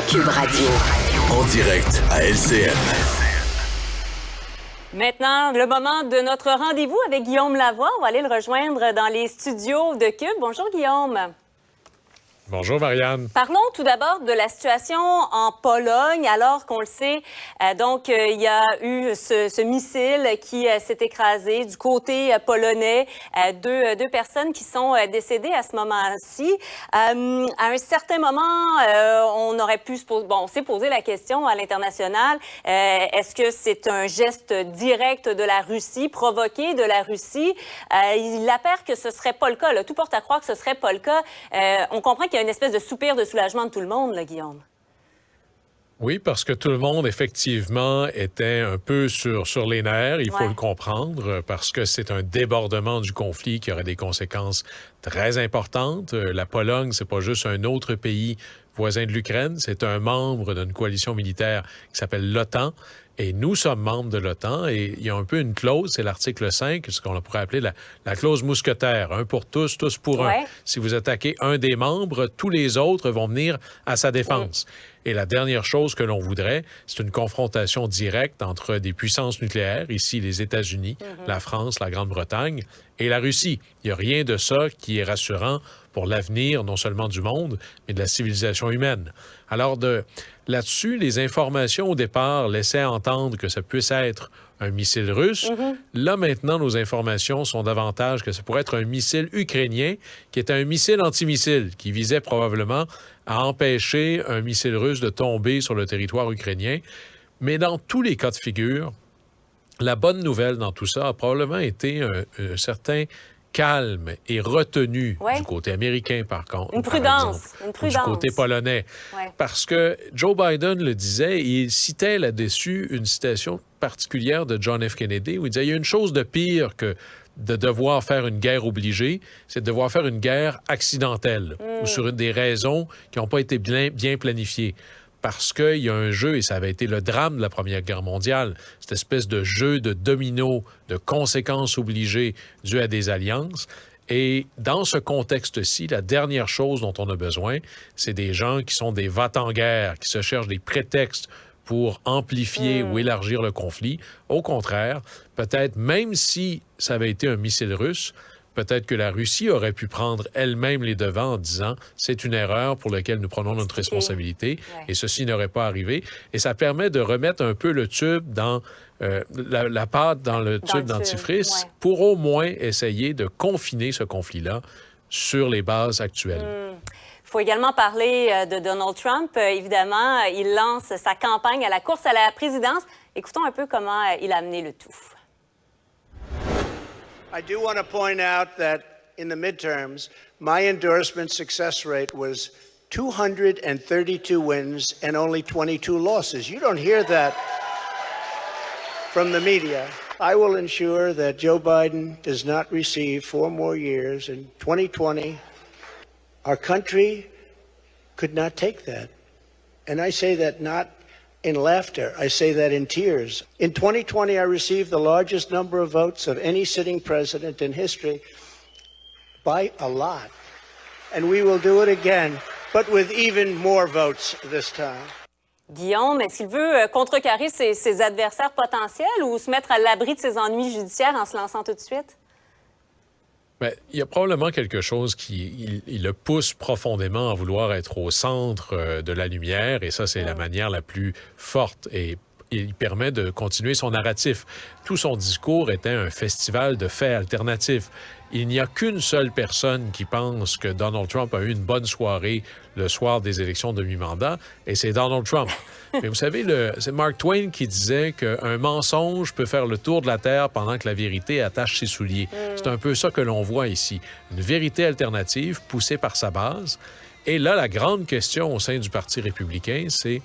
Cube Radio. En direct à LCN. Maintenant, le moment de notre rendez-vous avec Guillaume Lavoie. On va aller le rejoindre dans les studios de Cube. Bonjour, Guillaume. Bonjour, Marianne. Parlons tout d'abord de la situation en Pologne, alors qu'on le sait. Il y a eu ce missile qui s'est écrasé du côté polonais. Deux personnes qui sont décédées à ce moment-ci. À un certain moment, on aurait pu se poser... Bon, on s'est posé la question à l'international. Est-ce que c'est un geste direct de la Russie, provoqué de la Russie? Il apparaît que ce serait pas le cas. Là. Tout porte à croire que ce serait pas le cas. On comprend qu'il y a une espèce de soupir de soulagement de tout le monde, là, Guillaume. Oui, parce que tout le monde, effectivement, était un peu sur les nerfs, il faut le comprendre, parce que c'est un débordement du conflit qui aurait des conséquences très importantes. La Pologne, c'est pas juste un autre pays voisin de l'Ukraine, c'est un membre d'une coalition militaire qui s'appelle l'OTAN. Et nous sommes membres de l'OTAN et il y a un peu une clause, c'est l'article 5, ce qu'on pourrait appeler la clause mousquetaire. Un pour tous, tous pour un. Si vous attaquez un des membres, tous les autres vont venir à sa défense. Et la dernière chose que l'on voudrait, c'est une confrontation directe entre des puissances nucléaires, ici les États-Unis, la France, la Grande-Bretagne et la Russie. Il n'y a rien de ça qui est rassurant pour l'avenir non seulement du monde, mais de la civilisation humaine. Alors, là-dessus, les informations au départ laissaient entendre que ça puisse être un missile russe. Là, maintenant, nos informations sont davantage que ça pourrait être un missile ukrainien qui était un missile antimissile qui visait probablement à empêcher un missile russe de tomber sur le territoire ukrainien. Mais dans tous les cas de figure, la bonne nouvelle dans tout ça a probablement été un certain calme et retenu du côté américain, par contre. Une prudence. Du côté polonais. Parce que Joe Biden le disait, il citait là-dessus une citation particulière de John F. Kennedy où il disait « Il y a une chose de pire que de devoir faire une guerre obligée, c'est de devoir faire une guerre accidentelle ou sur des raisons qui n'ont pas été bien planifiées. » Parce qu'il y a un jeu, et ça avait été le drame de la Première Guerre mondiale, cette espèce de jeu de domino, de conséquences obligées dues à des alliances. Et dans ce contexte-ci, la dernière chose dont on a besoin, c'est des gens qui sont des va-t-en-guerre, qui se cherchent des prétextes pour amplifier ou élargir le conflit. Au contraire, peut-être même si ça avait été un missile russe, peut-être que la Russie aurait pu prendre elle-même les devants en disant « c'est une erreur pour laquelle nous prenons notre responsabilité et ceci n'aurait pas arrivé ». Et ça permet de remettre un peu le tube dans la pâte dans le tube dentifrice pour au moins essayer de confiner ce conflit-là sur les bases actuelles. Il faut également parler de Donald Trump. Évidemment, il lance sa campagne à la course à la présidence. Écoutons un peu comment il a amené le tout. I do want to point out that in the midterms, my endorsement success rate was 232 wins and only 22 losses. You don't hear that from the media. I will ensure that Joe Biden does not receive 4 more years. In 2020, our country could not take that. And I say that not in laughter. I say that in tears. In 2020, I received the largest number of votes of any sitting president in history by a lot. And we will do it again, but with even more votes this time. Guillaume, est-ce qu'il veut contrecarrer ses adversaires potentiels ou se mettre à l'abri de ses ennuis judiciaires en se lançant tout de suite? Bien, il y a probablement quelque chose qui il le pousse profondément à vouloir être au centre de la lumière, et ça, c'est la manière la plus forte, et il permet de continuer son narratif. Tout son discours était un festival de faits alternatifs. Il n'y a qu'une seule personne qui pense que Donald Trump a eu une bonne soirée le soir des élections de mi-mandat, et c'est Donald Trump. Mais vous savez, c'est Mark Twain qui disait qu'un mensonge peut faire le tour de la Terre pendant que la vérité attache ses souliers. C'est un peu ça que l'on voit ici. Une vérité alternative poussée par sa base. Et là, la grande question au sein du Parti républicain, c'est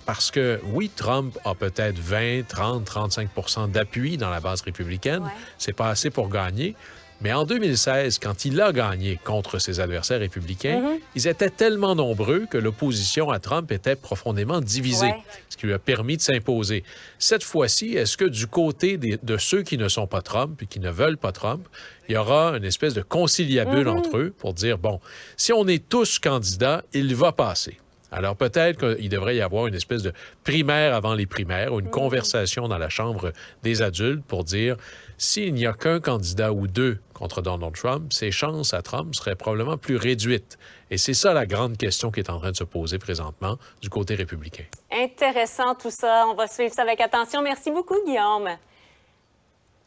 parce que, oui, Trump a peut-être 20, 30, 35 % d'appui dans la base républicaine. C'est pas assez pour gagner. Mais en 2016, quand il a gagné contre ses adversaires républicains, ils étaient tellement nombreux que l'opposition à Trump était profondément divisée, ce qui lui a permis de s'imposer. Cette fois-ci, est-ce que du côté de ceux qui ne sont pas Trump et qui ne veulent pas Trump, il y aura une espèce de conciliabule entre eux pour dire, bon, si on est tous candidats, il va passer. Alors peut-être qu'il devrait y avoir une espèce de primaire avant les primaires ou une conversation dans la Chambre des adultes pour dire s'il n'y a qu'un candidat ou deux contre Donald Trump, ses chances à Trump seraient probablement plus réduites. Et c'est ça la grande question qui est en train de se poser présentement du côté républicain. Intéressant tout ça. On va suivre ça avec attention. Merci beaucoup, Guillaume.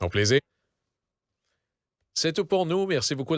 Au plaisir. C'est tout pour nous. Merci beaucoup.